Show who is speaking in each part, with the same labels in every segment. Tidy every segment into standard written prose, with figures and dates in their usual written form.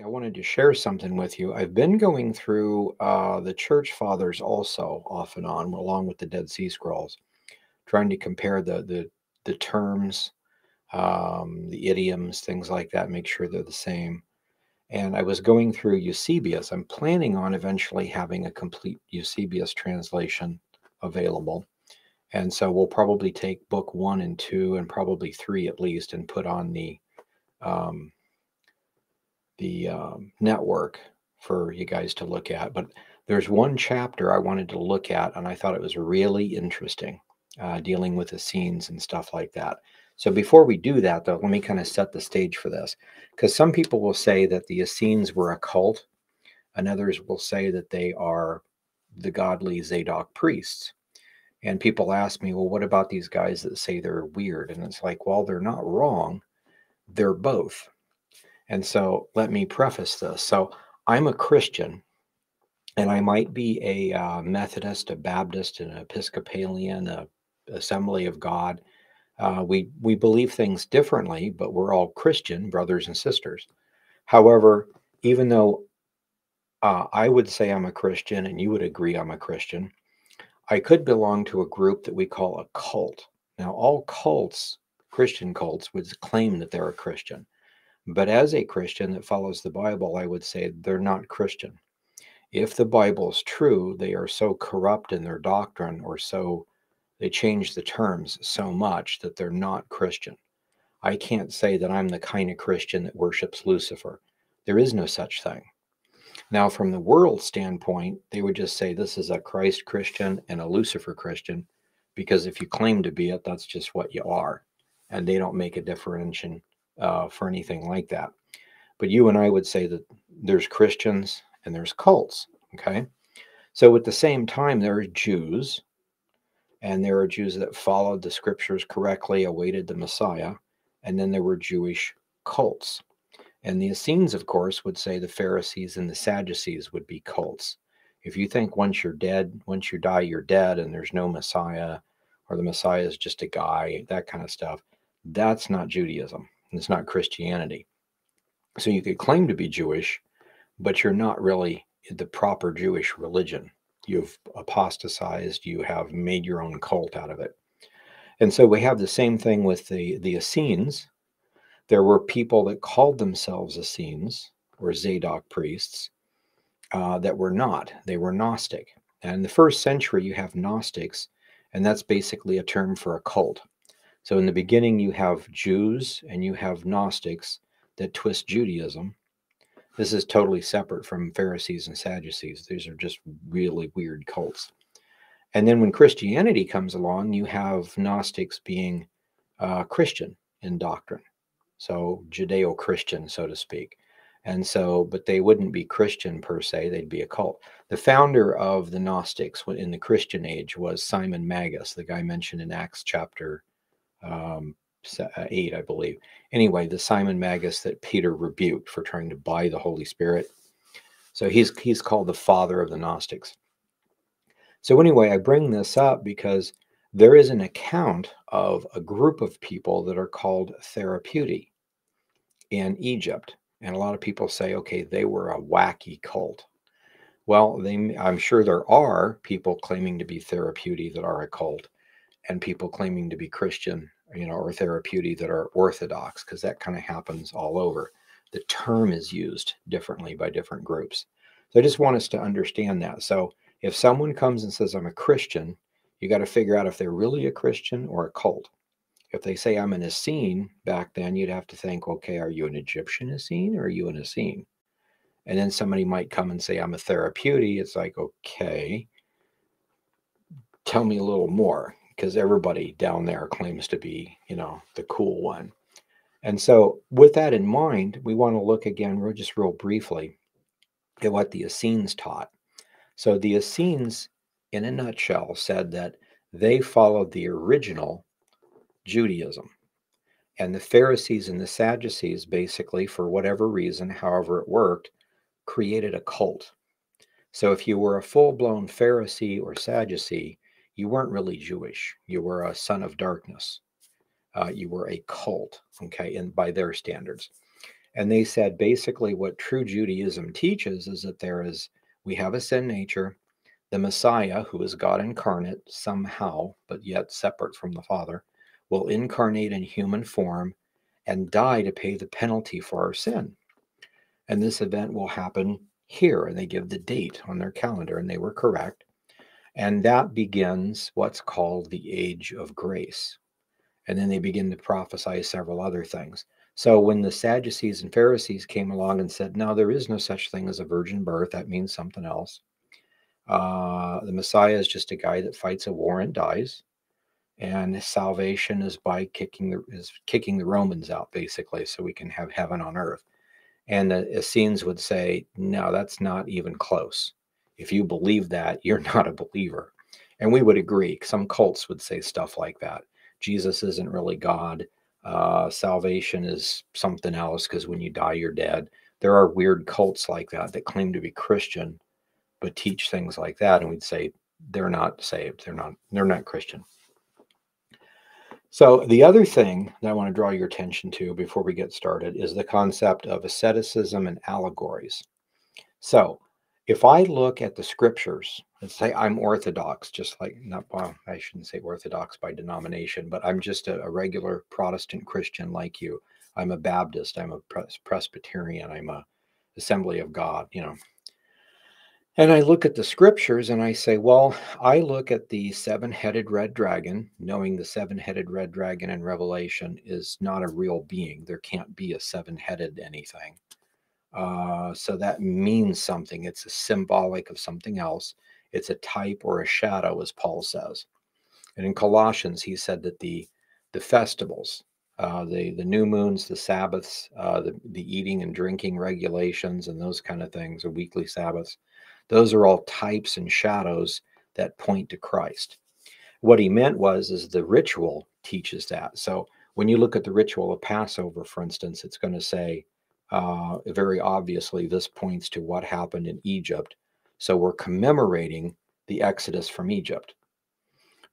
Speaker 1: I wanted to share something with you. I've been going through the church fathers also off and on, along with the Dead Sea Scrolls, trying to compare the terms, the idioms, things like that, make sure they're the same. And I was going through Eusebius. I'm planning on eventually having a complete Eusebius translation available. And so we'll probably take book one and two and probably three at least and put on um, the network for you guys to look at. But there's one chapter I wanted to look at, and I thought it was really interesting, dealing with the scenes and stuff like that. So before we do that, though, let me kind of set the stage for this, because some people will say that the Essenes were a cult, and others will say that they are the godly Zadok priests. And people ask me, well, what about these guys that say they're weird? And it's like, well, they're not wrong. They're both. And so let me preface this. So I'm a Christian, and I might be a Methodist, a Baptist, an Episcopalian, a Assembly of God. We believe things differently, but we're all Christian brothers and sisters. However, even though I would say I'm a Christian and you would agree I'm a Christian, I could belong to a group that we call a cult. Now, all cults, Christian cults, would claim that they're a Christian. But as a Christian that follows the Bible, I would say they're not Christian. If the Bible's true, they are so corrupt in their doctrine, or so they change the terms so much that they're not Christian. I can't say that I'm the kind of Christian that worships Lucifer. There is no such thing. Now, from the world standpoint, they would just say this is a Christ Christian and a Lucifer Christian, because if you claim to be it, that's just what you are. And they don't make a differentiation for anything like that. But you and I would say that there's Christians and there's cults, okay? So at the same time, there are Jews, and there are Jews that followed the scriptures correctly, awaited the Messiah, and then there were Jewish cults. And the Essenes, of course, would say the Pharisees and the Sadducees would be cults. If you think once you're dead, once you die, you're dead, and there's no Messiah, or the Messiah is just a guy, that kind of stuff, that's not Judaism. It's not Christianity. So you could claim to be Jewish, but you're not really the proper Jewish religion. You've apostatized, you have made your own cult out of it. And so we have the same thing with the Essenes. There were people that called themselves Essenes or Zadok priests that were not. They were Gnostic. And in the first century, you have Gnostics, and that's basically a term for a cult. So in the beginning, you have Jews and you have Gnostics that twist Judaism. This is totally separate from Pharisees and Sadducees. These are just really weird cults. And then when Christianity comes along, you have Gnostics being Christian in doctrine. So Judeo-Christian, so to speak. And so, but they wouldn't be Christian per se, they'd be a cult. The founder of the Gnostics in the Christian age was Simon Magus, the guy mentioned in Acts chapter um, 8, I believe. Anyway, the Simon Magus that Peter rebuked for trying to buy the Holy Spirit. So he's called the father of the Gnostics. So anyway, I bring this up because there is an account of a group of people that are called Therapeutae in Egypt. And a lot of people say, okay, they were a wacky cult. Well, I'm sure there are people claiming to be Therapeutae that are a cult, and people claiming to be Christian, or Therapeutae that are Orthodox, because that kind of happens all over. The term is used differently by different groups. So I just want us to understand that. So if someone comes and says, I'm a Christian, you got to figure out if they're really a Christian or a cult. If they say I'm an Essene, back then you'd have to think, okay, are you an Egyptian Essene or are you an Essene? And then somebody might come and say I'm a Therapeutae. It's like, okay, tell me a little more, because everybody down there claims to be, the cool one. And so with that in mind, we want to look again, just real briefly, at what the Essenes taught. So the Essenes, in a nutshell, said that they followed the original Judaism. And the Pharisees and the Sadducees, basically, for whatever reason, however it worked, created a cult. So if you were a full-blown Pharisee or Sadducee, you weren't really Jewish. You were a son of darkness. You were a cult, okay, and by their standards. And they said basically what true Judaism teaches is that we have a sin nature. The Messiah, who is God incarnate somehow, but yet separate from the Father, will incarnate in human form and die to pay the penalty for our sin. And this event will happen here. And they give the date on their calendar, and they were correct. And that begins what's called the age of grace. And then they begin to prophesy several other things. So when the Sadducees and Pharisees came along and said, no, there is no such thing as a virgin birth, that means something else. The Messiah is just a guy that fights a war and dies. And salvation is by kicking the Romans out, basically, so we can have heaven on earth. And the Essenes would say, no, that's not even close. If you believe that, you're not a believer. And we would agree. Some cults would say stuff like that. Jesus isn't really God. Salvation is something else because when you die, you're dead. There are weird cults like that that claim to be Christian, but teach things like that. And we'd say they're not saved. They're not Christian. So the other thing that I want to draw your attention to before we get started is the concept of asceticism and allegories. So if I look at the scriptures, let's say I'm Orthodox, just like, not, well, I shouldn't say Orthodox by denomination, but I'm just a regular Protestant Christian like you. I'm a Baptist, I'm a Presbyterian, I'm a Assembly of God, And I look at the scriptures and I say, well, I look at the seven-headed red dragon, knowing the seven-headed red dragon in Revelation is not a real being. There can't be a seven-headed anything. So that means something. It's a symbolic of something else. It's a type or a shadow, as Paul says. And in Colossians, he said that the festivals, the new moons, the Sabbaths, the eating and drinking regulations and those kind of things, or weekly Sabbaths, those are all types and shadows that point to Christ. What he meant is the ritual teaches that. So when you look at the ritual of Passover, for instance, it's going to say very obviously this points to what happened in Egypt. So we're commemorating the Exodus from Egypt.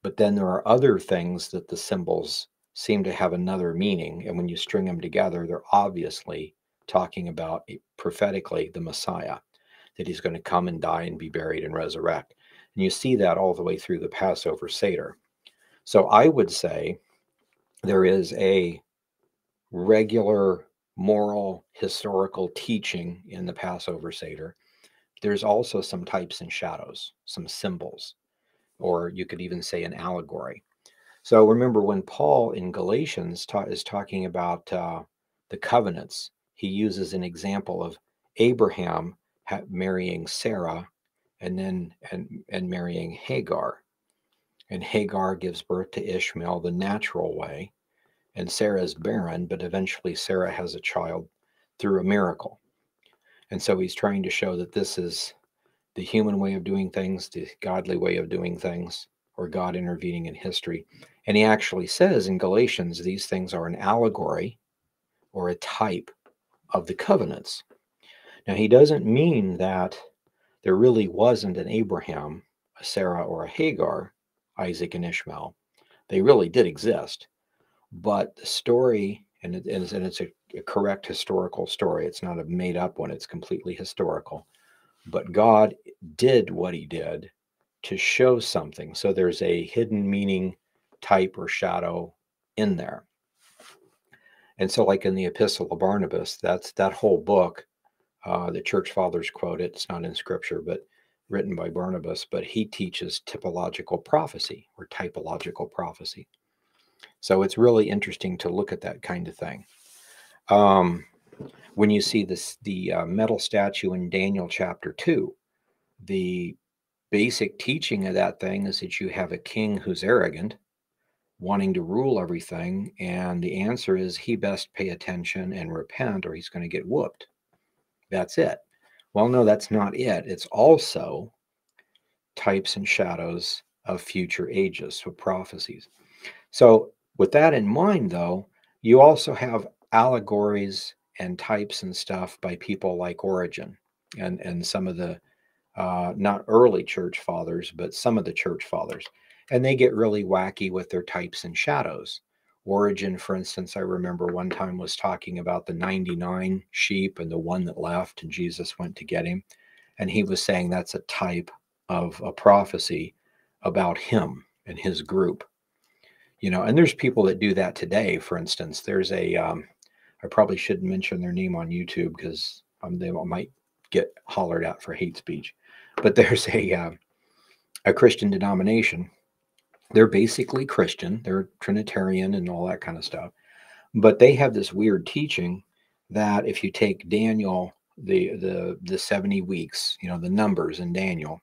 Speaker 1: But then there are other things that the symbols seem to have another meaning. And when you string them together, they're obviously talking about prophetically the Messiah, that he's going to come and die and be buried and resurrect. And you see that all the way through the Passover Seder. So I would say there is a regular moral historical teaching in the Passover Seder. There's also some types and shadows, some symbols, or you could even say an allegory. So remember when Paul in Galatians is talking about the covenants, he uses an example of Abraham marrying Sarah and then and marrying Hagar. And Hagar gives birth to Ishmael the natural way, and Sarah is barren, but eventually Sarah has a child through a miracle. And so he's trying to show that this is the human way of doing things, the godly way of doing things, or God intervening in history. And he actually says in Galatians, these things are an allegory or a type of the covenants. Now, he doesn't mean that there really wasn't an Abraham, a Sarah, or a Hagar, Isaac and Ishmael. They really did exist. But the story, and it's a correct historical story. It's not a made up one. It's completely historical. But God did what he did to show something. So there's a hidden meaning, type, or shadow in there. And so like in the Epistle of Barnabas, that's that whole book, the church fathers quote it. It's not in scripture, but written by Barnabas, but he teaches typological prophecy or typological prophecy. So it's really interesting to look at that kind of thing. When you see the metal statue in Daniel chapter 2, the basic teaching of that thing is that you have a king who's arrogant, wanting to rule everything, and the answer is he best pay attention and repent or he's going to get whooped. That's it. Well, no, that's not it. It's also types and shadows of future ages, so prophecies. So with that in mind, though, you also have allegories and types and stuff by people like Origen and some of the not early church fathers, but some of the church fathers. And they get really wacky with their types and shadows. Origen, for instance, I remember one time was talking about the 99 sheep and the one that left, and Jesus went to get him. And he was saying that's a type of a prophecy about him and his group. And there's people that do that today. For instance, there's I probably shouldn't mention their name on YouTube because they might get hollered at for hate speech. But there's a Christian denomination. They're basically Christian. They're Trinitarian and all that kind of stuff. But they have this weird teaching that if you take Daniel, the 70 weeks, the numbers in Daniel,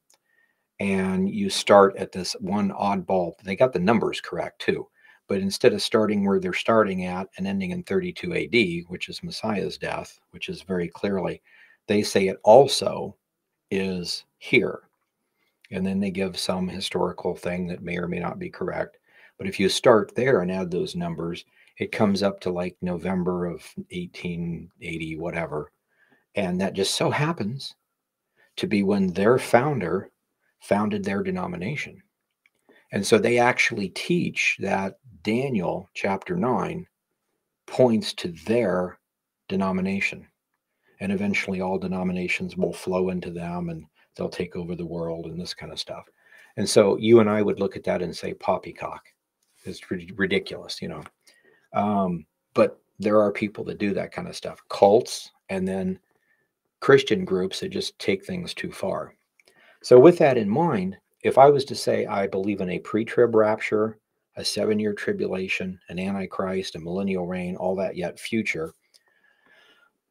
Speaker 1: and you start at this one oddball, they got the numbers correct too. But instead of starting where they're starting at and ending in 32 AD, which is Messiah's death, which is very clearly, they say it also is here. And then they give some historical thing that may or may not be correct. But if you start there and add those numbers, it comes up to like November of 1880, whatever. And that just so happens to be when their founder founded their denomination. And so they actually teach that Daniel chapter 9 points to their denomination. And eventually all denominations will flow into them and they'll take over the world and this kind of stuff. And so you and I would look at that and say poppycock. It's ridiculous, but there are people that do that kind of stuff. Cults and then Christian groups that just take things too far. So with that in mind, if I was to say I believe in a pre-trib rapture, a 7-year tribulation, an antichrist, a millennial reign, all that yet future,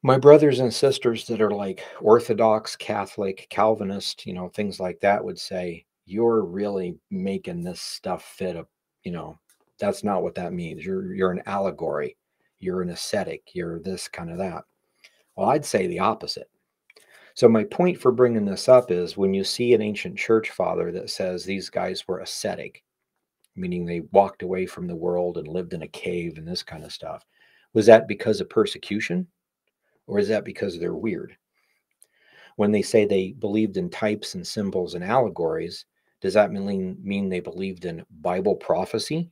Speaker 1: my brothers and sisters that are like Orthodox, Catholic, Calvinist, things like that would say, you're really making this stuff fit up, that's not what that means. You're an allegory. You're an ascetic. You're this kind of that. Well, I'd say the opposite. So my point for bringing this up is when you see an ancient church father that says these guys were ascetic, meaning they walked away from the world and lived in a cave and this kind of stuff, was that because of persecution? Or is that because they're weird? When they say they believed in types and symbols and allegories, does that mean they believed in Bible prophecy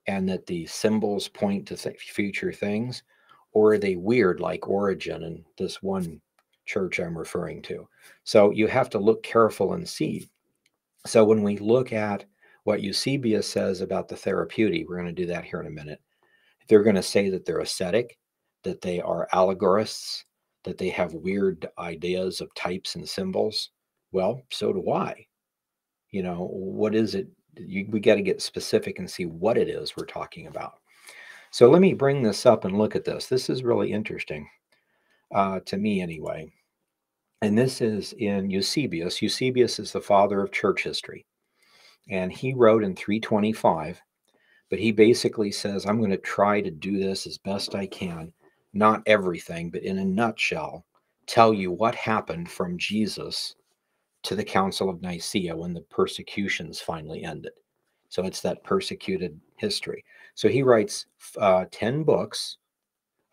Speaker 1: and that the symbols point to future things? Or are they weird like Origen and this one church I'm referring to? So you have to look careful and see. So when we look at what Eusebius says about the Therapeutae, we're going to do that here in a minute. They're going to say that they're ascetic, that they are allegorists, that they have weird ideas of types and symbols. Well, so do I. What is it? We got to get specific and see what it is we're talking about. So let me bring this up and look at this. This is really interesting to me anyway. And this is in Eusebius. Eusebius is the father of church history. And he wrote in 325, but he basically says, I'm going to try to do this as best I can. Not everything, but in a nutshell, tell you what happened from Jesus to the Council of Nicaea when the persecutions finally ended. So it's that persecuted history. So he writes 10 books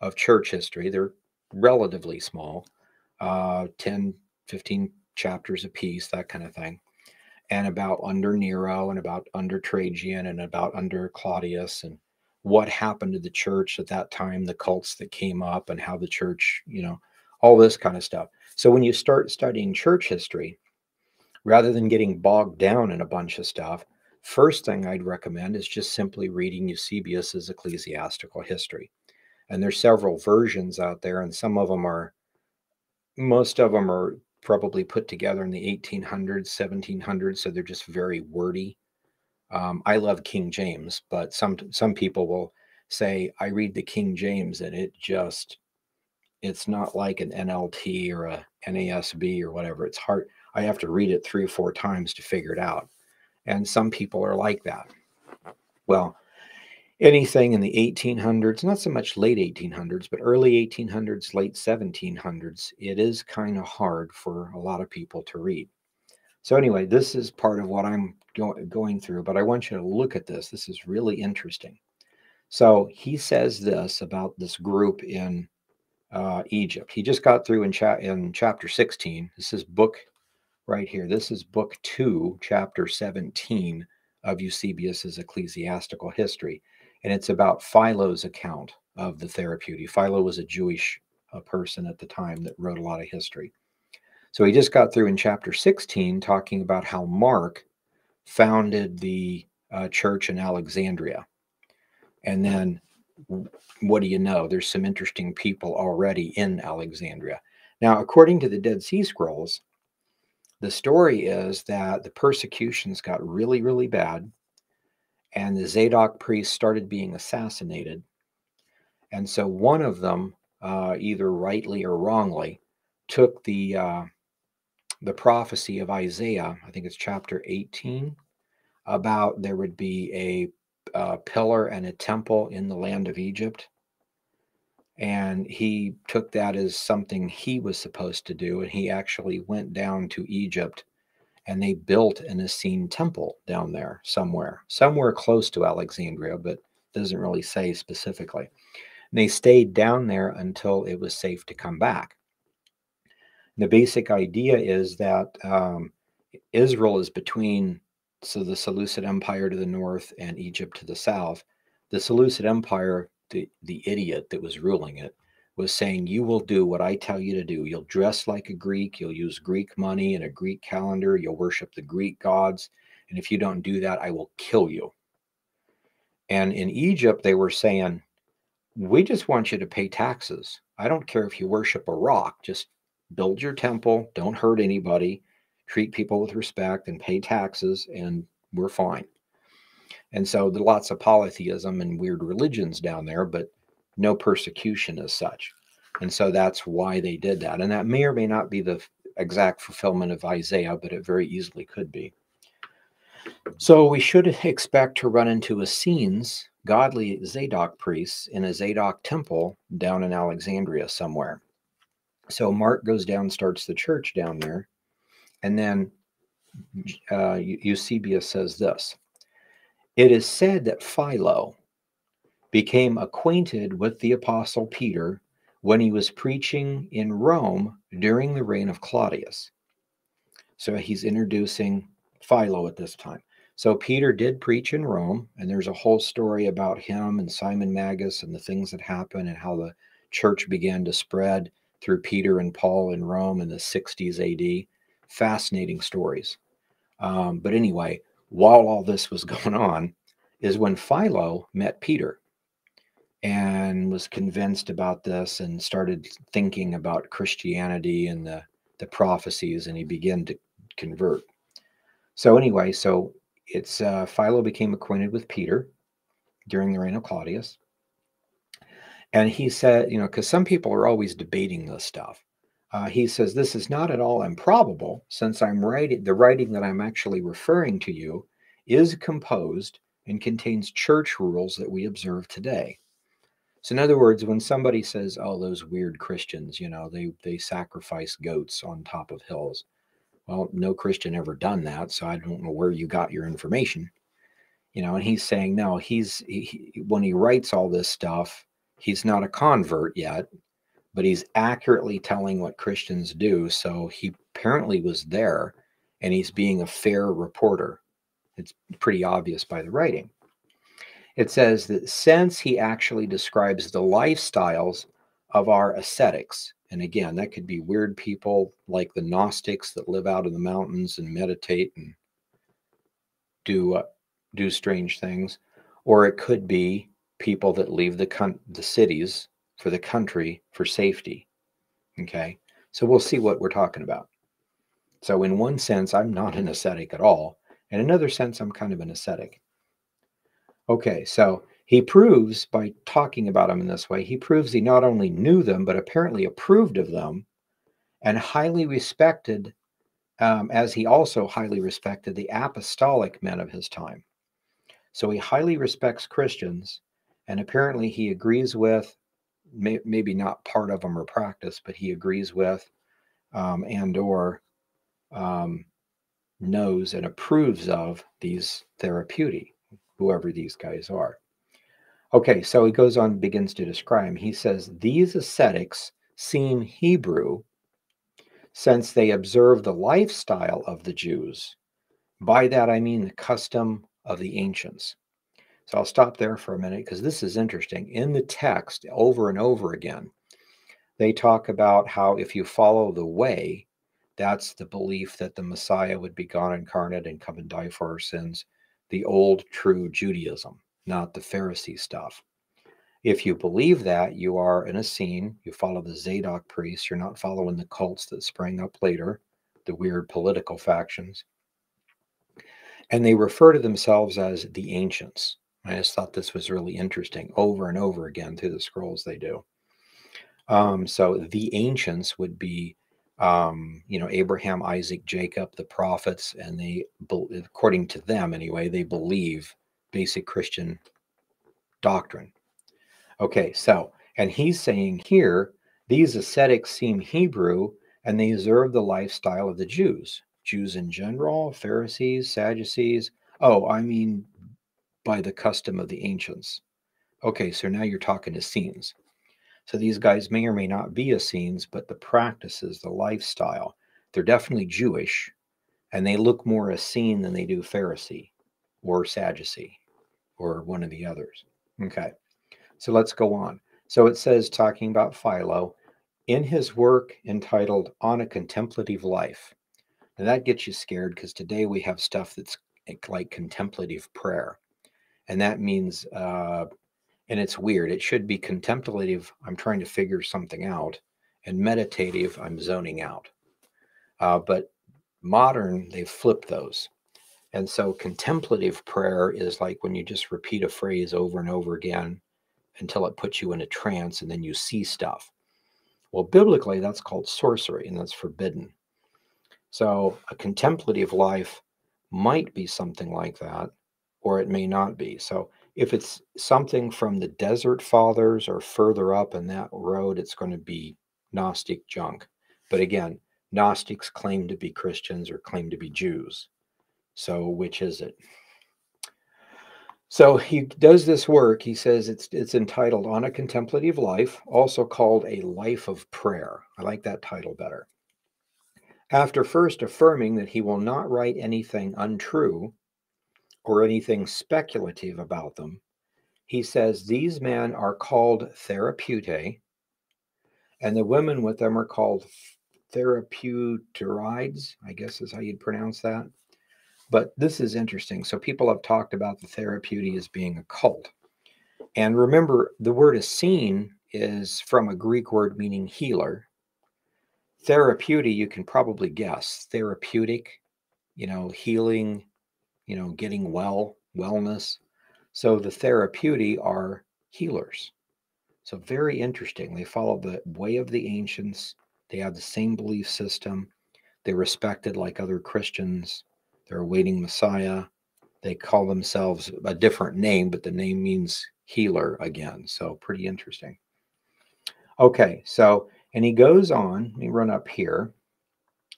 Speaker 1: of church history. They're relatively small, 10, 15 chapters apiece, that kind of thing. And about under Nero and about under Trajan and about under Claudius and what happened to the church at that time, the cults that came up and how the church, all this kind of stuff. So when you start studying church history, rather than getting bogged down in a bunch of stuff, first thing I'd recommend is just simply reading Eusebius's ecclesiastical history. And there's several versions out there, and most of them are probably put together in the 1800s, 1700s, so they're just very wordy. I love King James, but some people will say, I read the King James and it's not like an NLT or a NASB or whatever. It's hard. I have to read it 3 or 4 times to figure it out. And some people are like that. Well, anything in the 1800s, not so much late 1800s, but early 1800s, late 1700s, it is kind of hard for a lot of people to read. So anyway, this is part of what I'm going through, but I want you to look at this. This is really interesting. So he says this about this group in Egypt. He just got through in chapter 16. This is book right here. This is book 2, chapter 17 of Eusebius's ecclesiastical history. and it's about Philo's account of the Therapeutae. Philo was a Jewish person at the time that wrote a lot of history. So he just got through in chapter 16 talking about how Mark founded the church in Alexandria. And then what do you know? There's some interesting people already in Alexandria. Now, according to the Dead Sea Scrolls, the story is that the persecutions got really, really bad, and the Zadok priests started being assassinated. And so one of them, either rightly or wrongly, took the prophecy of Isaiah, I think it's chapter 18, about there would be a pillar and a temple in the land of Egypt. And he took that as something he was supposed to do. And he actually went down to Egypt, and they built an Essene temple down there somewhere close to Alexandria, but doesn't really say specifically. And they stayed down there until it was safe to come back. The basic idea is that Israel is between the Seleucid Empire to the north and Egypt to the south. The Seleucid Empire, the idiot that was ruling it, was saying, you will do what I tell you to do. You'll dress like a Greek. You'll use Greek money and a Greek calendar. You'll worship the Greek gods. And if you don't do that, I will kill you. And in Egypt, they were saying, we just want you to pay taxes. I don't care if you worship a rock. Just build your temple. Don't hurt anybody. Treat people with respect and pay taxes, and we're fine. And so there's lots of polytheism and weird religions down there, but no persecution as such. And so that's why they did that. And that may or may not be the exact fulfillment of Isaiah, but it very easily could be. So we should expect to run into Essenes, godly Zadok priests, in a Zadok temple down in Alexandria somewhere. So Mark goes down, starts the church down there, and then Eusebius says this: it is said that Philo became acquainted with the Apostle Peter when he was preaching in Rome during the reign of Claudius. So he's introducing Philo at this time. So Peter did preach in Rome, and there's a whole story about him and Simon Magus and the things that happened and how the church began to spread through Peter and Paul in Rome in the 60s AD. Fascinating stories. But anyway, while all this was going on is when Philo met Peter and was convinced about this and started thinking about Christianity and the prophecies, and he began to convert. So anyway, so it's Philo became acquainted with Peter during the reign of Claudius. And he said, because some people are always debating this stuff. He says, this is not at all improbable, since the writing that I'm actually referring to you is composed and contains church rules that we observe today. So in other words, when somebody says, oh, those weird Christians, they sacrifice goats on top of hills. Well, no Christian ever done that, so I don't know where you got your information. And he's saying, no, when he writes all this stuff, he's not a convert yet, but he's accurately telling what Christians do. So he apparently was there, and he's being a fair reporter. It's pretty obvious by the writing. It says that since he actually describes the lifestyles of our ascetics, and again, that could be weird people like the Gnostics that live out in the mountains and meditate and do strange things, or it could be people that leave the cities for the country for safety. Okay, so we'll see what we're talking about. So in one sense, I'm not an ascetic at all. In another sense, I'm kind of an ascetic. Okay, so he proves by talking about them in this way, he proves he not only knew them, but apparently approved of them and highly respected, as he also highly respected the apostolic men of his time. So he highly respects Christians, and apparently he agrees with, maybe not part of them or practice, but he agrees with knows and approves of these Therapeutae, whoever these guys are. Okay, so he goes on, begins to describe. He says, these ascetics seem Hebrew since they observe the lifestyle of the Jews. By that I mean the custom of the ancients. So I'll stop there for a minute because this is interesting. In the text, over and over again, they talk about how if you follow the way, that's the belief that the Messiah would be God incarnate and come and die for our sins, the old true Judaism, not the Pharisee stuff. If you believe that, you are an Essene, you follow the Zadok priests, you're not following the cults that sprang up later, the weird political factions. And they refer to themselves as the ancients. I just thought this was really interesting. Over and over again through the scrolls they do. So the ancients would be, Abraham, Isaac, Jacob, the prophets, and they, according to them anyway, they believe basic Christian doctrine. Okay, so, and he's saying here, these ascetics seem Hebrew and they observe the lifestyle of the Jews. Jews in general, Pharisees, Sadducees. Oh, I mean, by the custom of the ancients. Okay, so now you're talking Essenes. So these guys may or may not be Essenes, but the practices, the lifestyle, they're definitely Jewish, and they look more Essene than they do Pharisee or Sadducee or one of the others. Okay, so let's go on. So it says, talking about Philo, in his work entitled On a Contemplative Life. And that gets you scared because today we have stuff that's like contemplative prayer. And that means, and it's weird, it should be contemplative, I'm trying to figure something out, and meditative, I'm zoning out. But modern, they've flipped those. And so contemplative prayer is like when you just repeat a phrase over and over again until it puts you in a trance and then you see stuff. Well, biblically, that's called sorcery and that's forbidden. So a contemplative life might be something like that, or it may not be. So if it's something from the Desert Fathers or further up in that road, it's going to be Gnostic junk. But again, Gnostics claim to be Christians or claim to be Jews. So which is it? So he does this work. He says it's entitled On a Contemplative Life, also called A Life of Prayer. I like that title better. After first affirming that he will not write anything untrue or anything speculative about them, he says these men are called Therapeutae, and the women with them are called Therapeutarides, I guess is how you'd pronounce that. But this is interesting. So people have talked about the Therapeutae as being a cult. And remember, the word Essene is from a Greek word meaning healer. Therapeutae, you can probably guess. Therapeutic, healing, getting well, wellness. So the Therapeutae are healers. So very interesting. They follow the way of the ancients. They have the same belief system. They're respected like other Christians. They're awaiting Messiah. They call themselves a different name, but the name means healer again. So pretty interesting. Okay, so, and he goes on, let me run up here,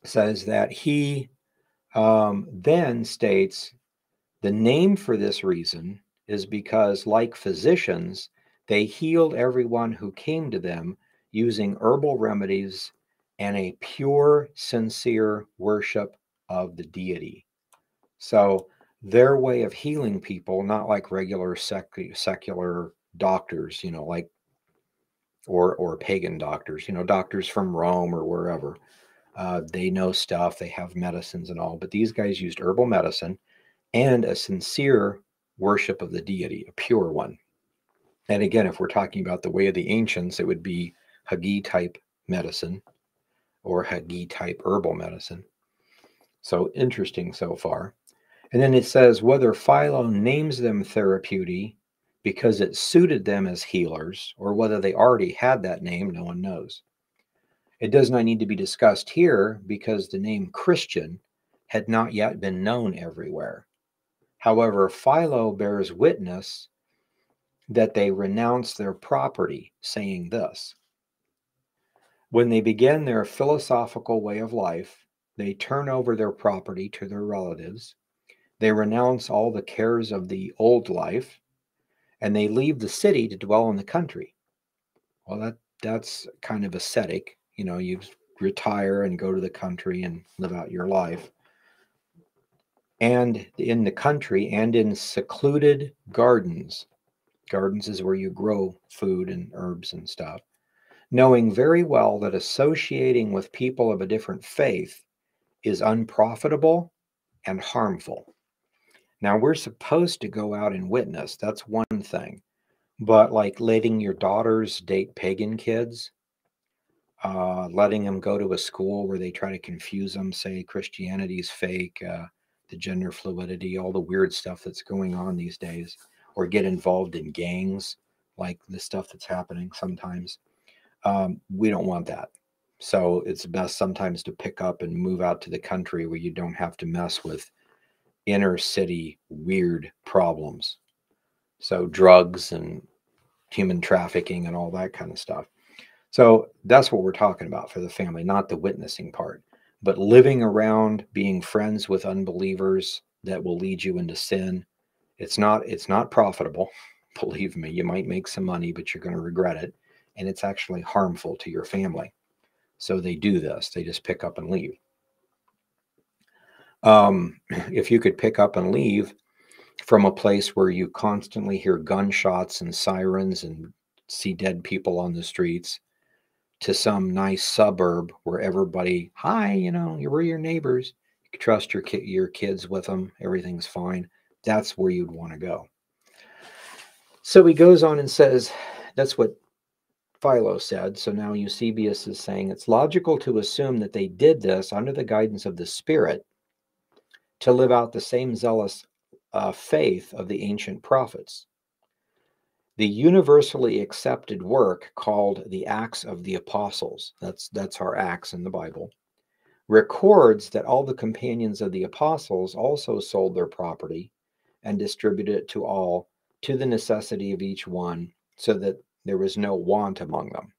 Speaker 1: says that he then states the name for this reason is because, like physicians, they healed everyone who came to them using herbal remedies and a pure, sincere worship of the deity. So their way of healing people, not like regular secular doctors, like or pagan doctors, doctors from Rome or wherever. They know stuff, they have medicines and all, but these guys used herbal medicine and a sincere worship of the deity, a pure one. And again, if we're talking about the way of the ancients, it would be Hagi type medicine or Hagi type herbal medicine. So interesting so far. And then it says whether Philo names them Therapeutae because it suited them as healers or whether they already had that name, no one knows. It does not need to be discussed here because the name Christian had not yet been known everywhere. However, Philo bears witness that they renounce their property, saying this: when they begin their philosophical way of life, they turn over their property to their relatives. They renounce all the cares of the old life, and they leave the city to dwell in the country. Well, that's kind of ascetic. You retire and go to the country and live out your life. and in the country and in secluded gardens. Gardens is where you grow food and herbs and stuff, knowing very well that associating with people of a different faith is unprofitable and harmful. Now, we're supposed to go out and witness. That's one thing. But like letting your daughters date pagan kids, letting them go to a school where they try to confuse them, say Christianity is fake, the gender fluidity, all the weird stuff that's going on these days, or get involved in gangs, like the stuff that's happening sometimes. We don't want that. So it's best sometimes to pick up and move out to the country where you don't have to mess with inner city weird problems. So drugs and human trafficking and all that kind of stuff. So that's what we're talking about for the family, not the witnessing part, but living around, being friends with unbelievers that will lead you into sin. It's not profitable. Believe me, you might make some money, but you're going to regret it. And it's actually harmful to your family. So they do this. They just pick up and leave. If you could pick up and leave from a place where you constantly hear gunshots and sirens and see dead people on the streets, to some nice suburb where everybody, hi, we're your neighbors. You can trust your kids with them. Everything's fine. That's where you'd want to go. So he goes on and says, that's what Philo said. So now Eusebius is saying it's logical to assume that they did this under the guidance of the Spirit to live out the same zealous faith of the ancient prophets. The universally accepted work called the Acts of the Apostles, that's our Acts in the Bible, records that all the companions of the apostles also sold their property and distributed it to all, to the necessity of each one, so that there was no want among them.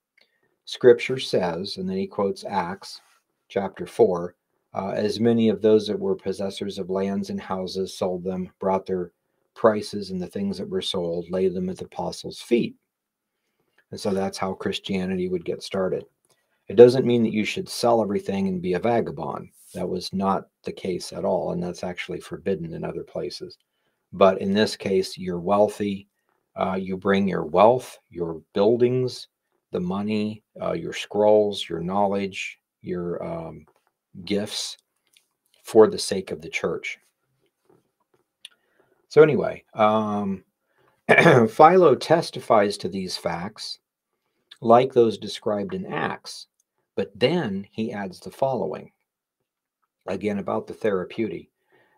Speaker 1: Scripture says, and then he quotes Acts chapter 4, as many of those that were possessors of lands and houses sold them, brought their prices and the things that were sold, laid them at the apostles' feet. And so that's how Christianity would get started. It doesn't mean that you should sell everything and be a vagabond. That was not the case at all, and that's actually forbidden in other places. But in this case, you're wealthy. You bring your wealth, your buildings, the money, your scrolls, your knowledge, your gifts for the sake of the church. So anyway, Philo testifies to these facts like those described in Acts, but then he adds the following, again about the Therapeutae.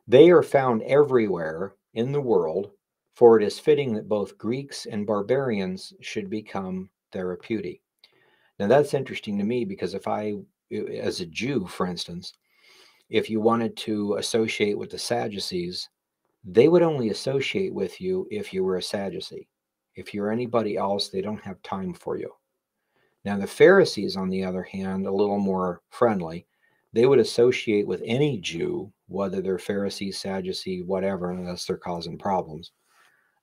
Speaker 1: They are found everywhere in the world, for it is fitting that both Greeks and barbarians should become Therapeutae. Now that's interesting to me because if I, as a Jew, for instance, if you wanted to associate with the Sadducees, they would only associate with you if you were a Sadducee. If you're anybody else, they don't have time for you. Now, the Pharisees, on the other hand, a little more friendly. They would associate with any Jew, whether they're Pharisee, Sadducee, whatever, unless they're causing problems.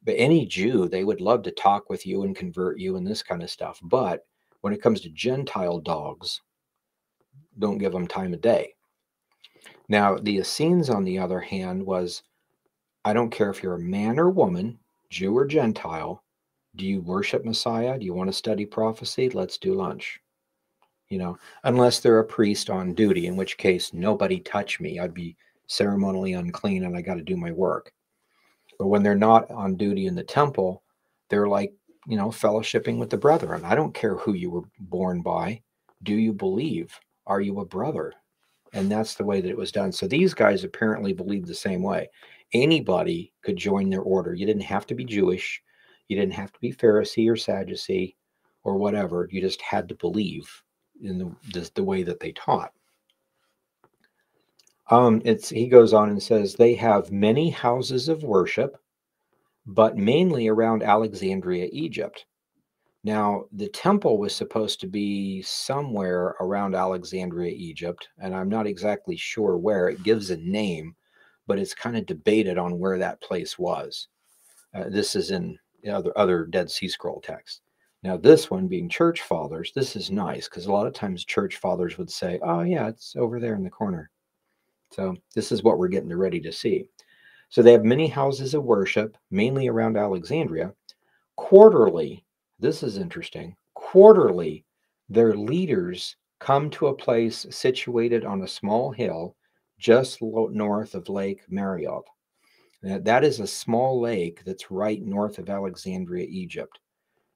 Speaker 1: But any Jew, they would love to talk with you and convert you and this kind of stuff. But when it comes to Gentile dogs, don't give them time of day. Now, the Essenes, on the other hand, was, I don't care if you're a man or woman, Jew or Gentile, do you worship Messiah? Do you want to study prophecy? Let's do lunch. Unless they're a priest on duty, in which case nobody touch me. I'd be ceremonially unclean and I got to do my work. But when they're not on duty in the temple, they're like, fellowshipping with the brethren. I don't care who you were born by. Do you believe? Are you a brother? And that's the way that it was done. So these guys apparently believed the same way. Anybody could join their order. You didn't have to be Jewish. You didn't have to be Pharisee or Sadducee or whatever. You just had to believe in the way that they taught. He goes on and says, they have many houses of worship, but mainly around Alexandria, Egypt. Now, the temple was supposed to be somewhere around Alexandria, Egypt, and I'm not exactly sure where. It gives a name, but it's kind of debated on where that place was. This is in other Dead Sea Scroll texts. Now, this one being church fathers, this is nice because a lot of times church fathers would say, oh, yeah, it's over there in the corner. So this is what we're getting ready to see. So they have many houses of worship, mainly around Alexandria. Quarterly, this is interesting. Quarterly, their leaders come to a place situated on a small hill just north of Lake Marriott. That is a small lake that's right north of Alexandria, Egypt.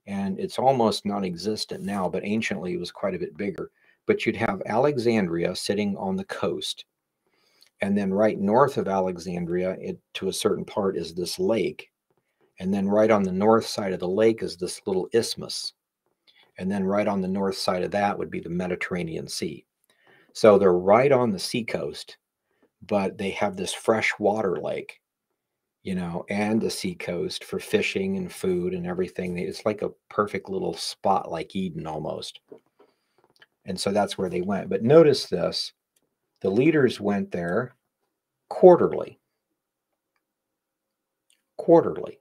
Speaker 1: And it's almost non-existent now, but anciently it was quite a bit bigger. But you'd have Alexandria sitting on the coast, and then right north of Alexandria, to a certain part, is this lake. And then right on the north side of the lake is this little isthmus. And then right on the north side of that would be the Mediterranean Sea. So they're right on the seacoast, but they have this freshwater lake, and the seacoast for fishing and food and everything. It's like a perfect little spot, like Eden almost. And so that's where they went. But notice this, the leaders went there quarterly. Quarterly.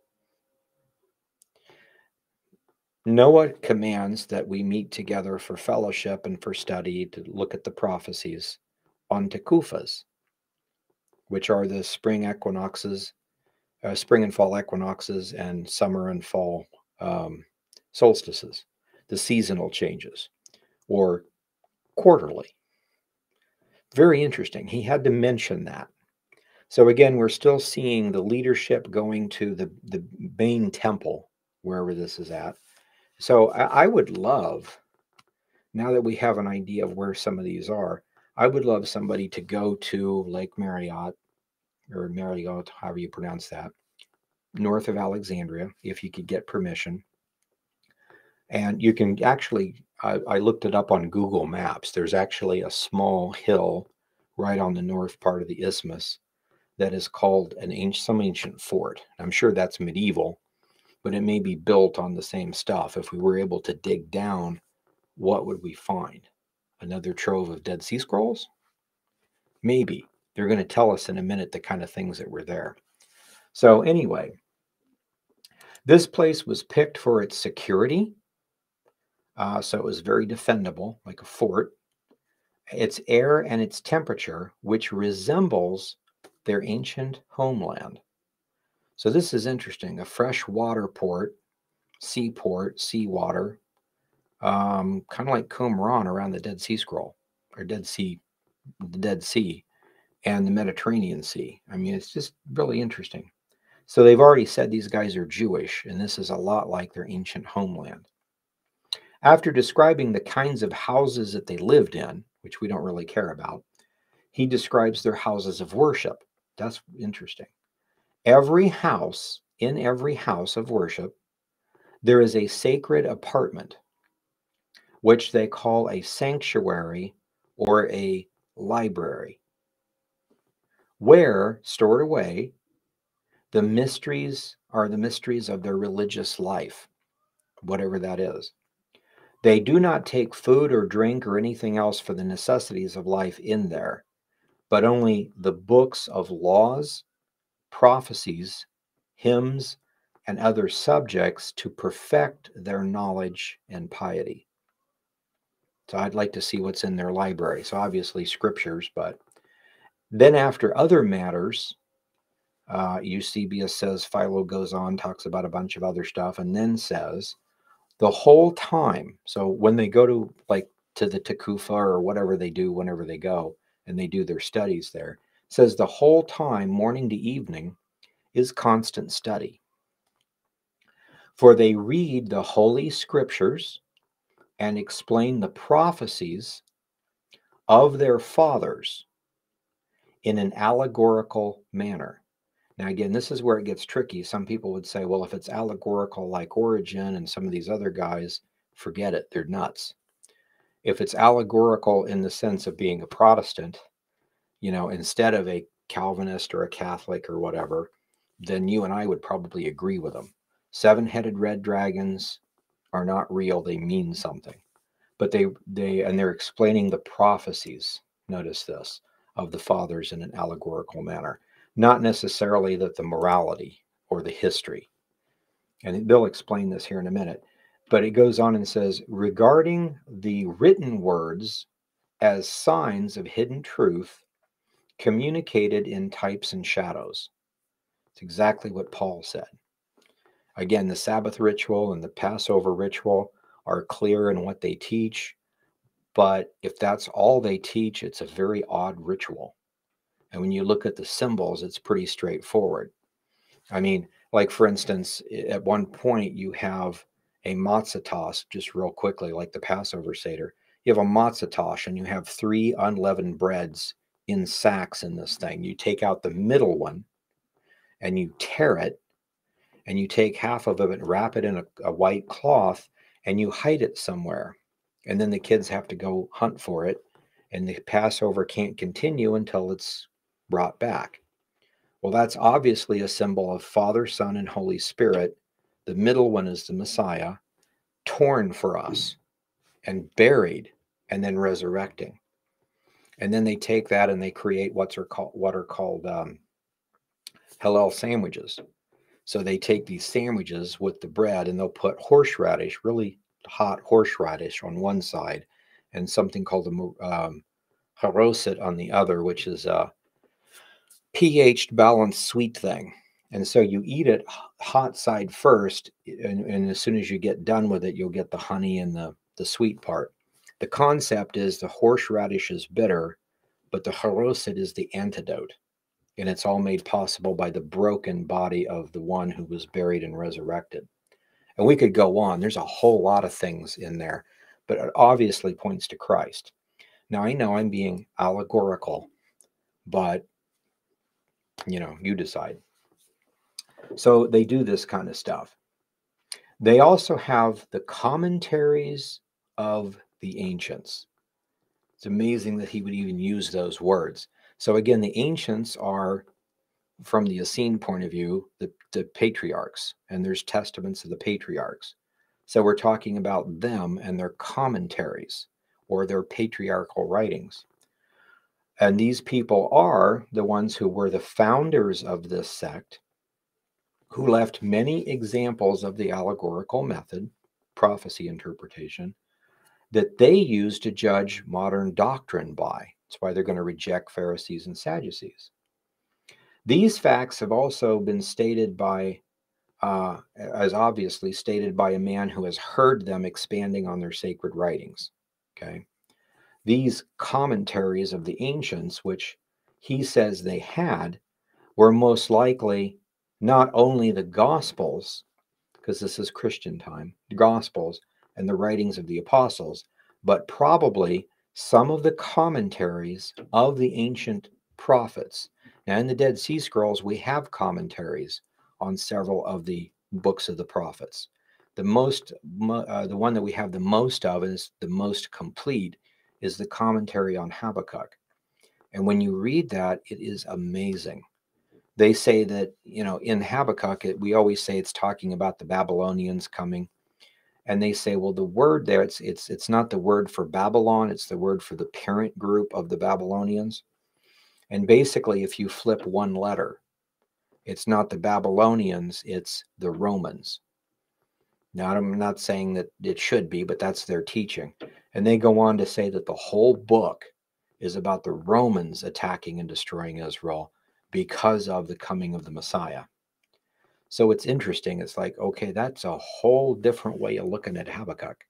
Speaker 1: Noah commands that we meet together for fellowship and for study to look at the prophecies on Tekufas, which are the spring equinoxes, spring and fall equinoxes, and summer and fall solstices, the seasonal changes, or quarterly. Very interesting. He had to mention that. So again, we're still seeing the leadership going to the main temple, wherever this is at. So I would love, now that we have an idea of where some of these are, I would love somebody to go to Lake Marriott, or Marriott, however you pronounce that, north of Alexandria, if you could get permission. And you can actually, I looked it up on Google Maps. There's actually a small hill right on the north part of the isthmus that is called some ancient fort. I'm sure that's medieval, but it may be built on the same stuff. If we were able to dig down, what would we find? Another trove of Dead Sea Scrolls? Maybe. They're going to tell us in a minute the kind of things that were there. So anyway, this place was picked for its security. So it was very defendable, like a fort. Its air and its temperature, which resembles their ancient homeland. So this is interesting. A freshwater port, seaport, seawater, kind of like Qumran around the Dead Sea Scroll, or the Dead Sea, and the Mediterranean Sea. I mean, it's just really interesting. So they've already said these guys are Jewish, and this is a lot like their ancient homeland. After describing the kinds of houses that they lived in, which we don't really care about, he describes their houses of worship. That's interesting. In every house of worship, there is a sacred apartment, which they call a sanctuary or a library, where, stored away, the mysteries are the mysteries of their religious life, whatever that is. They do not take food or drink or anything else for the necessities of life in there, but only the books of laws, prophecies, hymns, and other subjects to perfect their knowledge and piety. So I'd like to see what's in their library. So obviously scriptures, but then after other matters, Eusebius says, Philo goes on, talks about a bunch of other stuff, and then says, the whole time, so when they go to the Tekufa or whatever they do whenever they go, and they do their studies there, says the whole time, morning to evening, is constant study. For they read the Holy Scriptures and explain the prophecies of their fathers in an allegorical manner. Now, again, this is where it gets tricky. Some people would say, well, if it's allegorical like Origen and some of these other guys, forget it. They're nuts. If it's allegorical in the sense of being a Protestant, instead of a Calvinist or a Catholic or whatever, then you and I would probably agree with them. Seven-headed red dragons are not real. They mean something. But they're explaining the prophecies, notice this, of the fathers in an allegorical manner. Not necessarily that the morality or the history. And they'll explain this here in a minute. But it goes on and says, regarding the written words as signs of hidden truth communicated in types and shadows. It's exactly what Paul said. Again, the Sabbath ritual and the Passover ritual are clear in what they teach, but if that's all they teach, it's a very odd ritual. And when you look at the symbols, it's pretty straightforward. I mean, like for instance, at one point you have a matzah toss, just real quickly, like the Passover Seder. You have a matzah toss and you have 3 unleavened breads in sacks in this thing. You take out the middle one and you tear it, and you take half of it and wrap it in a white cloth and you hide it somewhere. And then the kids have to go hunt for it, and the Passover can't continue until it's brought back. Well, that's obviously a symbol of Father, Son, and Holy Spirit. The middle one is the Messiah, torn for us and buried and then resurrecting. And then they take that and they create what are called Hillel sandwiches. So they take these sandwiches with the bread and they'll put horseradish, really hot horseradish on one side, and something called a haroset on the other, which is a pH balanced sweet thing. And so you eat it hot side first, and as soon as you get done with it, you'll get the honey and the sweet part. The concept is the horseradish is bitter, but the haroset is the antidote. And it's all made possible by the broken body of the one who was buried and resurrected. And we could go on. There's a whole lot of things in there, but it obviously points to Christ. Now, I know I'm being allegorical, but, you decide. So they do this kind of stuff. They also have the commentaries of the ancients. It's amazing that he would even use those words. So again, the ancients are, from the Essene point of view, the patriarchs, and there's testaments of the patriarchs. So we're talking about them and their commentaries or their patriarchal writings. And these people are the ones who were the founders of this sect, who left many examples of the allegorical method, prophecy interpretation, that they use to judge modern doctrine by. That's why they're going to reject Pharisees and Sadducees. These facts have also been stated by, as obviously stated by a man who has heard them expanding on their sacred writings. Okay. These commentaries of the ancients, which he says they had, were most likely not only the Gospels, because this is Christian time, the Gospels and the writings of the apostles, but probably some of the commentaries of the ancient prophets. Now, in the Dead Sea Scrolls, we have commentaries on several of the books of the prophets. The one that we have the most of, is the most complete, is the commentary on Habakkuk. And when you read that, it is amazing. They say that, in Habakkuk, we always say it's talking about the Babylonians coming. And they say, well, the word there, it's not the word for Babylon, it's the word for the parent group of the Babylonians. And basically, if you flip one letter, it's not the Babylonians, it's the Romans. Now, I'm not saying that it should be, but that's their teaching. And they go on to say that the whole book is about the Romans attacking and destroying Israel because of the coming of the Messiah. So it's interesting. It's like, okay, that's a whole different way of looking at Habakkuk,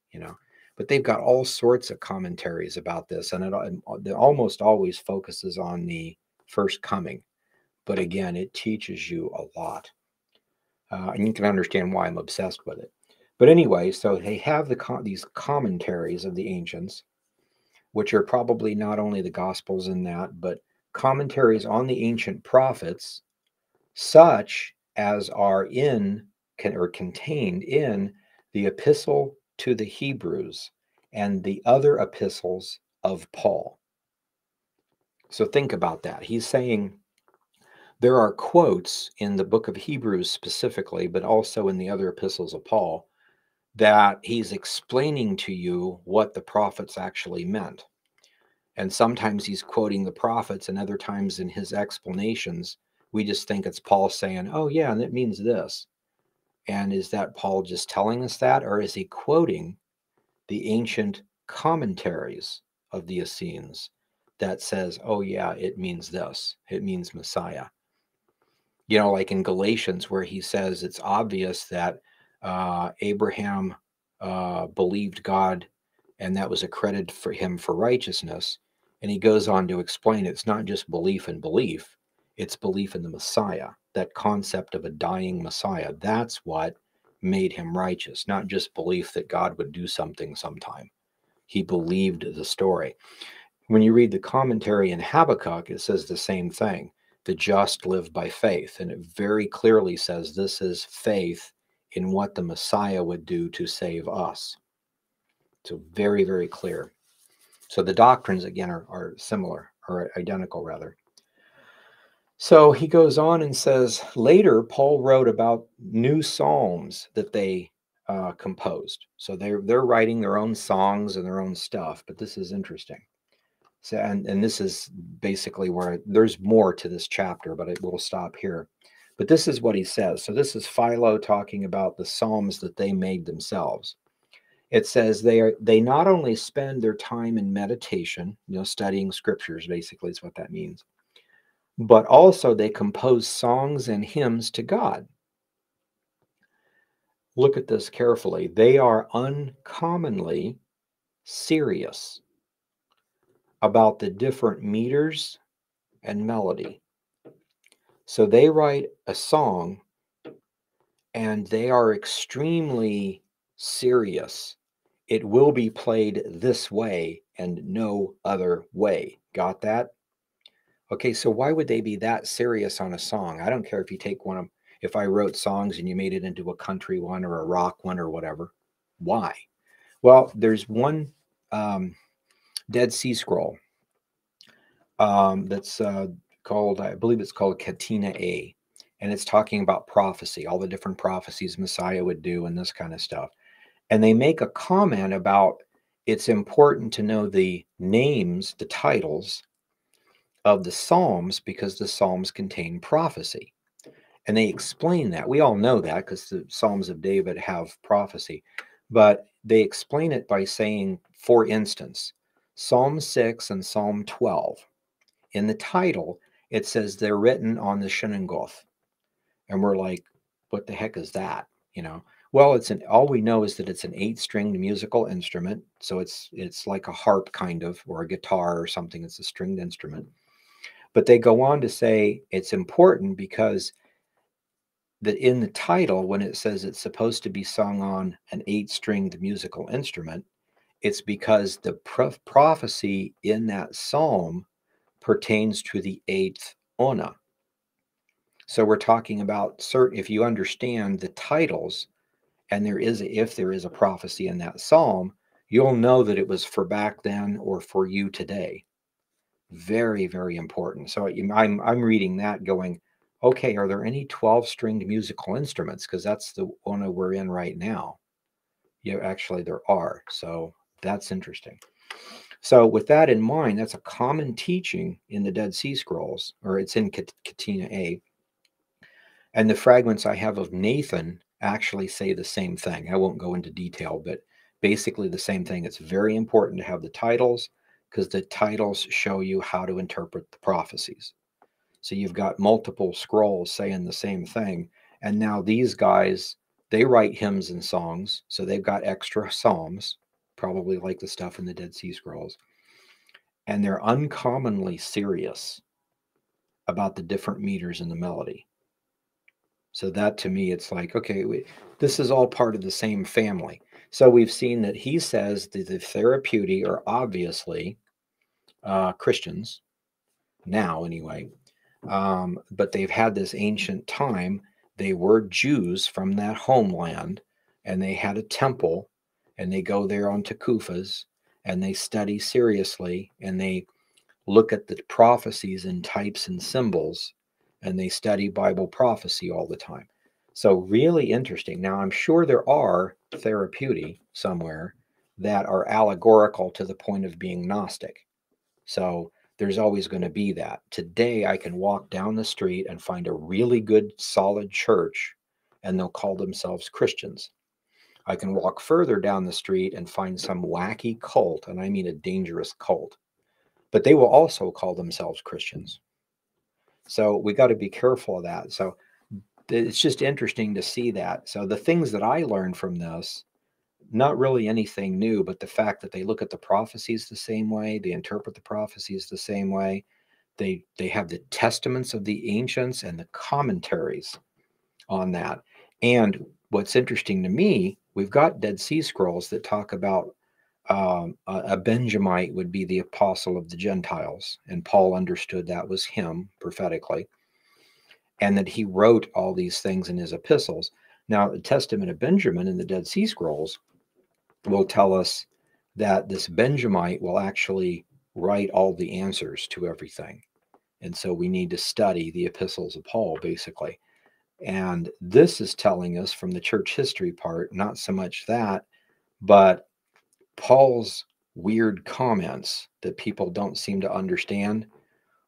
Speaker 1: But they've got all sorts of commentaries about this, and it almost always focuses on the first coming. But again, it teaches you a lot. And you can understand why I'm obsessed with it. But anyway, so they have these commentaries of the ancients, which are probably not only the Gospels in that, but commentaries on the ancient prophets, such as are contained in the Epistle to the Hebrews and the other epistles of Paul. So think about that. He's saying there are quotes in the book of Hebrews specifically, but also in the other epistles of Paul, that he's explaining to you what the prophets actually meant. And sometimes he's quoting the prophets, and other times in his explanations, we just think it's Paul saying, oh, yeah, and it means this. And is that Paul just telling us that, or is he quoting the ancient commentaries of the Essenes that says, oh yeah, it means this. It means Messiah. You know, like in Galatians, where he says it's obvious that Abraham believed God and that was accredited for him for righteousness. And he goes on to explain it's not just belief in belief, it's belief in the Messiah, that concept of a dying Messiah. That's what made him righteous, not just belief that God would do something sometime. He believed the story. When you read the commentary in Habakkuk, it says the same thing. The just live by faith. And it very clearly says this is faith in what the Messiah would do to save us. So very, very clear. So the doctrines, again, are similar, or identical, rather. So he goes on and says, later, Paul wrote about new psalms that they composed. So they're writing their own songs and their own stuff, but this is interesting. So, and this is basically where there's more to this chapter, but it will stop here. But this is what he says. So this is Philo talking about the psalms that they made themselves. It says they not only spend their time in meditation, studying scriptures, basically is what that means, but also they compose songs and hymns to God. Look at this carefully. They are uncommonly serious about the different meters and melody. So they write a song and they are extremely serious. It will be played this way and no other way. Got that? Okay, so why would they be that serious on a song? I don't care if you take one of, if I wrote songs and you made it into a country one or a rock one or whatever. Why? Well, there's one Dead Sea Scroll that's called, I believe it's called Katina A. And it's talking about prophecy, all the different prophecies Messiah would do and this kind of stuff. And they make a comment about it's important to know the names, the titles of the Psalms because the Psalms contain prophecy. And they explain that. We all know that because the Psalms of David have prophecy. But they explain it by saying, for instance, Psalm 6 and Psalm 12. In the title, it says they're written on the Shenangoth. And we're like, what the heck is that? Well, all we know is that it's an 8-stringed musical instrument. So it's like a harp kind of, or a guitar or something. It's a stringed instrument. But they go on to say it's important because that in the title, when it says it's supposed to be sung on an 8-stringed musical instrument, it's because the prophecy in that psalm pertains to the 8th ona. So we're talking about if you understand the titles, and if there is a prophecy in that psalm, you'll know that it was for back then or for you today. Very, very important. So I'm reading that going, okay, are there any 12-stringed musical instruments? Because that's the one we're in right now. Yeah, actually there are. So that's interesting. So with that in mind, that's a common teaching in the Dead Sea Scrolls, or it's in Katina A. And the fragments I have of Nathan actually say the same thing. I won't go into detail, but basically the same thing. It's very important to have the titles because the titles show you how to interpret the prophecies. So you've got multiple scrolls saying the same thing. And now these guys, they write hymns and songs. So they've got extra psalms, probably like the stuff in the Dead Sea Scrolls. And they're uncommonly serious about the different meters in the melody. So that to me, it's like, okay, this is all part of the same family. So we've seen that he says that the Therapeutae are obviously Christians, now anyway, but they've had this ancient time. They were Jews from that homeland, and they had a temple, and they go there on Tekufas, and they study seriously, and they look at the prophecies in types and symbols, and they study Bible prophecy all the time. So really interesting. Now, I'm sure there are Therapeutae somewhere that are allegorical to the point of being Gnostic. So there's always going to be that. Today, I can walk down the street and find a really good, solid church, and they'll call themselves Christians. I can walk further down the street and find some wacky cult, and I mean a dangerous cult, but they will also call themselves Christians. So we got to be careful of that. So it's just interesting to see that. So the things that I learned from this, not really anything new, but the fact that they look at the prophecies the same way, they interpret the prophecies the same way. They have the testaments of the ancients and the commentaries on that. And what's interesting to me, we've got Dead Sea Scrolls that talk about a Benjamite would be the apostle of the Gentiles, and Paul understood that was him prophetically, and that he wrote all these things in his epistles. Now, the Testament of Benjamin in the Dead Sea Scrolls will tell us that this Benjamite will actually write all the answers to everything. And so we need to study the epistles of Paul, basically. And this is telling us from the church history part, not so much that, but Paul's weird comments that people don't seem to understand,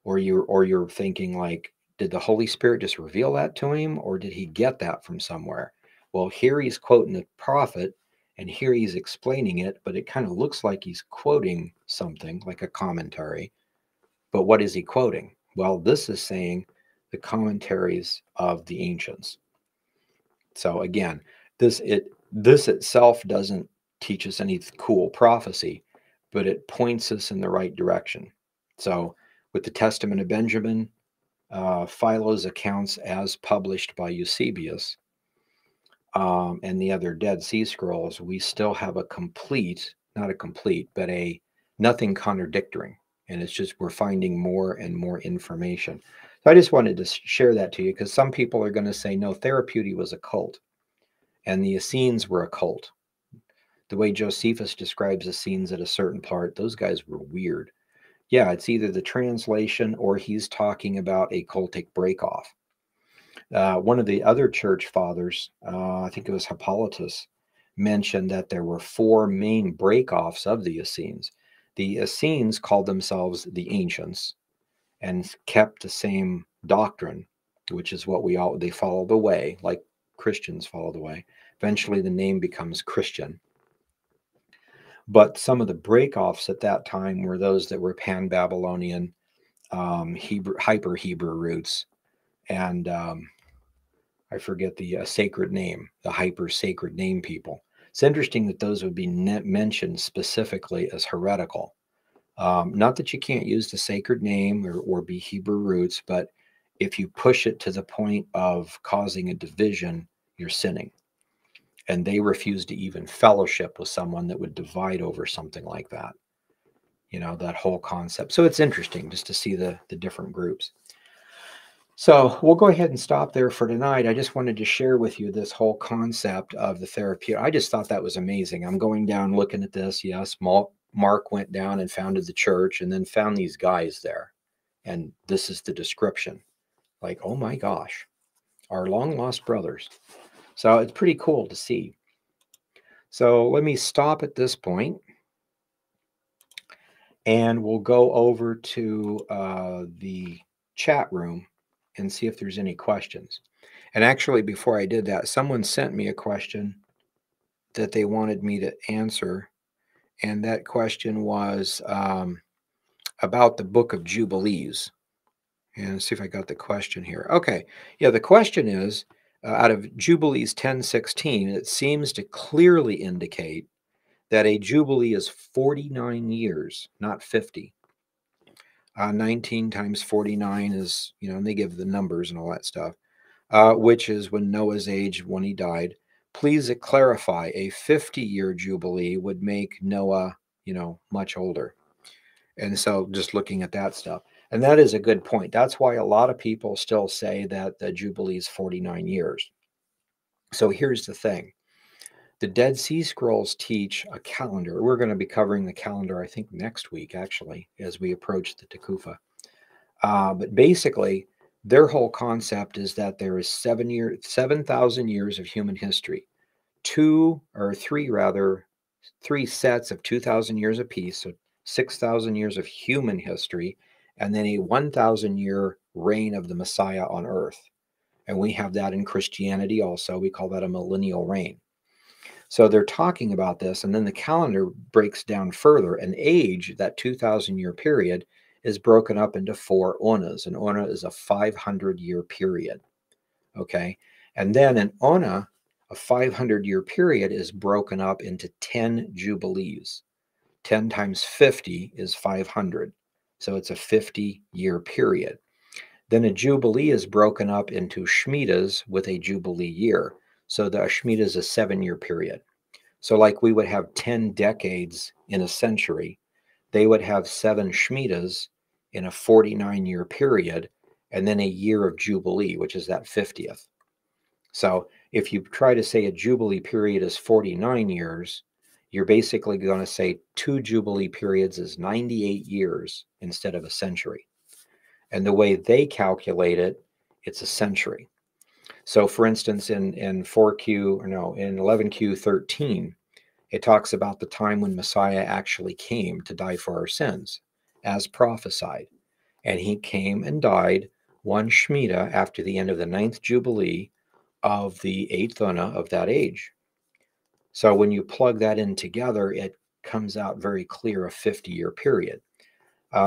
Speaker 1: or you're thinking like, did the Holy Spirit just reveal that to him, or did he get that from somewhere? Well, here he's quoting the prophet, and here he's explaining it, but it kind of looks like he's quoting something like a commentary. But what is he quoting? Well, this is saying the commentaries of the ancients. So again, this itself doesn't teach us any cool prophecy, but it points us in the right direction. So with the Testament of Benjamin, Philo's accounts as published by Eusebius, and the other Dead Sea Scrolls, we still have a complete, not a complete, but a nothing contradicting. And it's just we're finding more and more information. So I just wanted to share that to you because some people are going to say, no, Therapeutae was a cult and the Essenes were a cult. The way Josephus describes Essenes at a certain part, those guys were weird. Yeah, it's either the translation or he's talking about a cultic breakoff. One of the other church fathers, I think it was Hippolytus, mentioned that there were four main breakoffs of the Essenes. The Essenes called themselves the ancients and kept the same doctrine, which is what they follow the way, like Christians follow the way. Eventually, the name becomes Christian. But some of the breakoffs at that time were those that were Pan-Babylonian, Hyper-Hebrew roots, and I forget the sacred name, the hyper-sacred name people. It's interesting that those would be mentioned specifically as heretical. Not that you can't use the sacred name or be Hebrew roots, but if you push it to the point of causing a division, you're sinning. And they refuse to even fellowship with someone that would divide over something like that. That whole concept. So it's interesting just to see the different groups. So we'll go ahead and stop there for tonight. I just wanted to share with you this whole concept of the Therapeutae. I just thought that was amazing. I'm going down looking at this. Yes, Mark went down and founded the church and then found these guys there. And this is the description. Like, oh my gosh, our long lost brothers. So it's pretty cool to see. So let me stop at this point. And we'll go over to the chat room and see if there's any questions. And actually, before I did that, someone sent me a question that they wanted me to answer. And that question was about the book of Jubilees. And see if I got the question here. Okay. Yeah, the question is, out of Jubilees 10:16, it seems to clearly indicate that a Jubilee is 49 years, not 50. 19 times 49 is, and they give the numbers and all that stuff, which is when Noah's age when he died. Please clarify, a 50-year Jubilee would make Noah, much older. And so just looking at that stuff. And that is a good point. That's why a lot of people still say that the Jubilee is 49 years. So here's the thing. The Dead Sea Scrolls teach a calendar. We're going to be covering the calendar, I think, next week, actually, as we approach the Tekufa. But basically, their whole concept is that there is 7,000 years of human history. Three sets of 2,000 years apiece, so 6,000 years of human history, and then a 1,000-year reign of the Messiah on earth. And we have that in Christianity also. We call that a millennial reign. So they're talking about this, and then the calendar breaks down further. An age, that 2,000-year period, is broken up into 4 onas. An ona is a 500-year period. Okay. And then an ona, a 500-year period, is broken up into 10 jubilees. 10 times 50 is 500. So it's a 50-year period. Then a jubilee is broken up into shmitas with a jubilee year. So the shmita is a 7-year period. So like we would have 10 decades in a century, they would have 7 shmitas in a 49-year period, and then a year of jubilee, which is that 50th. So if you try to say a jubilee period is 49 years, you're basically going to say 2 jubilee periods is 98 years instead of a century. And the way they calculate it, it's a century. So for instance, in 4Q, or no, in 11Q13, it talks about the time when Messiah actually came to die for our sins, as prophesied. And he came and died 1 Shemitah after the end of the 9th Jubilee of the 8th Ona of that age. So when you plug that in together, it comes out very clear, a 50-year period.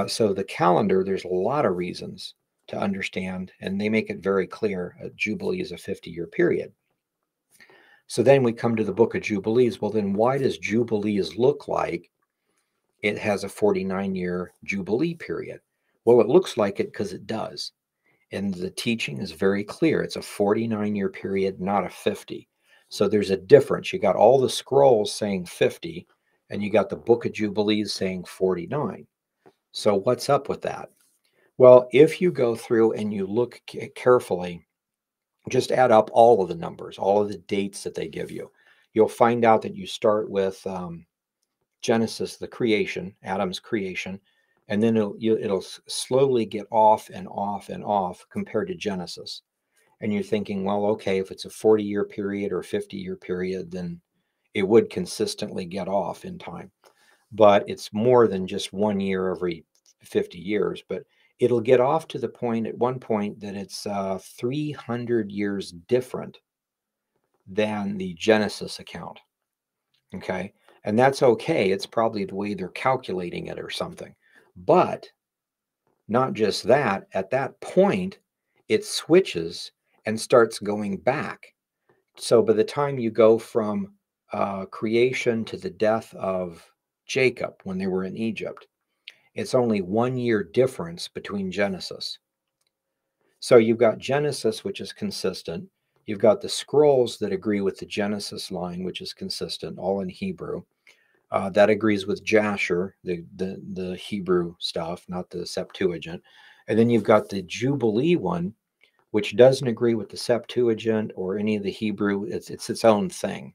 Speaker 1: So the calendar, there's a lot of reasons to understand, and they make it very clear a Jubilee is a 50-year period. So then we come to the book of Jubilees. Well, then why does Jubilees look like it has a 49-year Jubilee period? Well, it looks like it because it does. And the teaching is very clear. It's a 49-year period, not a 50. So there's a difference. You got all the scrolls saying 50, and you got the book of Jubilees saying 49. So what's up with that? Well, if you go through and you look carefully, just add up all of the numbers, all of the dates that they give you. You'll find out that you start with Genesis, the creation, Adam's creation, and then it'll slowly get off and off and off compared to Genesis. And you're thinking, well, okay, if it's a 40-year period or 50-year period, then it would consistently get off in time. But it's more than just 1 year every 50 years. But it'll get off to the point at one point that it's 300 years different than the Genesis account. Okay. And that's okay. It's probably the way they're calculating it or something. But not just that, at that point, it switches and starts going back. So by the time you go from creation to the death of Jacob when they were in Egypt, it's only 1 year difference between Genesis. So you've got Genesis, which is consistent. You've got the scrolls that agree with the Genesis line, which is consistent, all in Hebrew. That agrees with Jasher, the Hebrew stuff, not the Septuagint. And then you've got the Jubilee one, which doesn't agree with the Septuagint or any of the Hebrew. It's its own thing.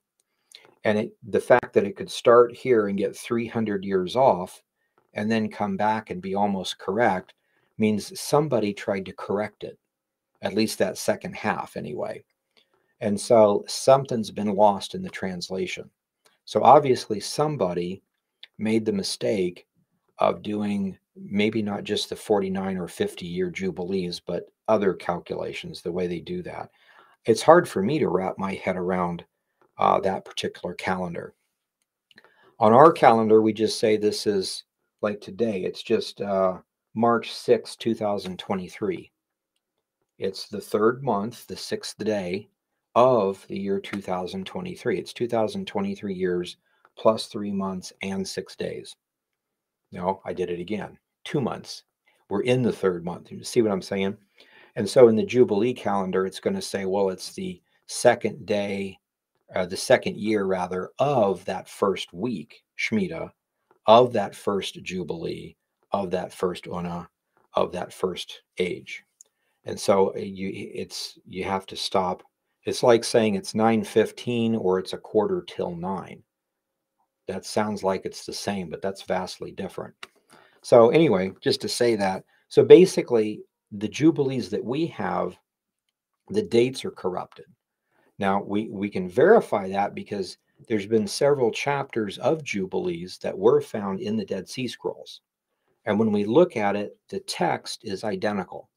Speaker 1: And the fact that it could start here and get 300 years off and then come back and be almost correct means somebody tried to correct it, at least that second half anyway. And so something's been lost in the translation. So obviously somebody made the mistake of doing maybe not just the 49 or 50-year jubilees, but other calculations, the way they do that. It's hard for me to wrap my head around that particular calendar. On our calendar, we just say this is like today. It's just March 6, 2023. It's the 3rd month, the 6th day of the year 2023. It's 2023 years plus 3 months and 6 days. No, I did it again. 2 months. We're in the 3rd month. You see what I'm saying? And so in the Jubilee calendar, it's going to say, well, it's the 2nd day, the 2nd year rather, of that first week, Shemitah, of that first Jubilee, of that first Ona, of that first age. And so you have to stop. It's like saying it's 9:15 or it's a quarter till 9. That sounds like it's the same, but that's vastly different. So anyway, just to say that. So basically, the Jubilees that we have, the dates are corrupted. Now, we can verify that because there's been several chapters of Jubilees that were found in the Dead Sea Scrolls. And when we look at it, the text is identical.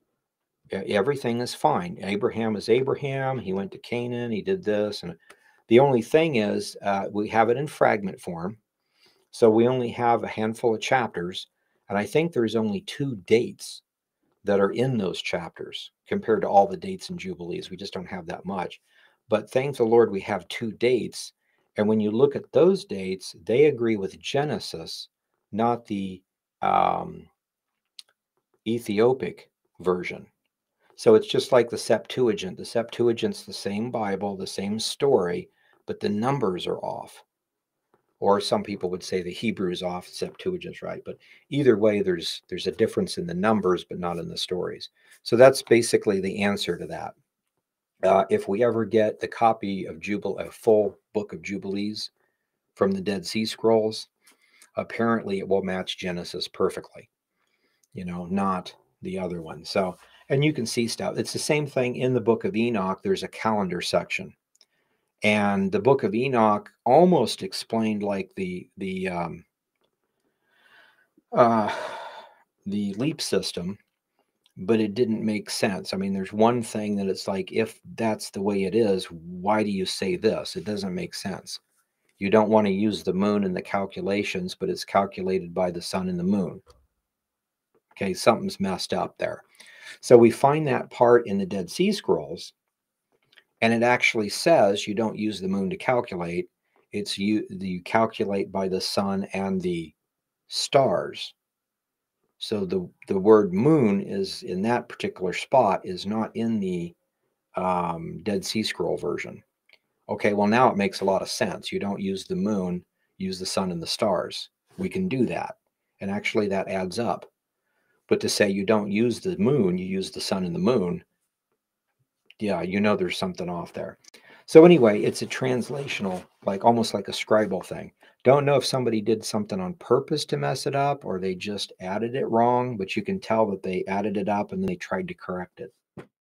Speaker 1: Everything is fine. Abraham is Abraham. He went to Canaan. He did this. And The only thing is we have it in fragment form. So we only have a handful of chapters. And I think there's only 2 dates that are in those chapters compared to all the dates in Jubilees. We just don't have that much. But thank the Lord, we have 2 dates. And when you look at those dates, they agree with Genesis, not the Ethiopic version. So it's just like the Septuagint. The Septuagint's the same Bible, the same story, but the numbers are off. Or some people would say the Hebrew is off, Septuagint's right. But either way, there's a difference in the numbers, but not in the stories. So that's basically the answer to that. If we ever get the copy of a full book of Jubilees from the Dead Sea Scrolls, apparently it will match Genesis perfectly, not the other one. So, and you can see stuff. It's the same thing in the book of Enoch. There's a calendar section. And the book of Enoch almost explained like the leap system, but it didn't make sense. I mean, there's one thing that it's like, if that's the way it is, why do you say this? It doesn't make sense. You don't want to use the moon in the calculations, but it's calculated by the sun and the moon. Okay, something's messed up there. So we find that part in the Dead Sea Scrolls, and it actually says you don't use the moon to calculate. It's you calculate by the sun and the stars. So the word moon is in that particular spot is not in the Dead Sea Scroll version. Okay, well, now it makes a lot of sense. You don't use the moon, use the sun and the stars. We can do that. And actually that adds up. But to say you don't use the moon, you use the sun and the moon, yeah, there's something off there. So anyway, it's a translational, like almost like a scribal thing. Don't know if somebody did something on purpose to mess it up or they just added it wrong, but you can tell that they added it up and then they tried to correct it.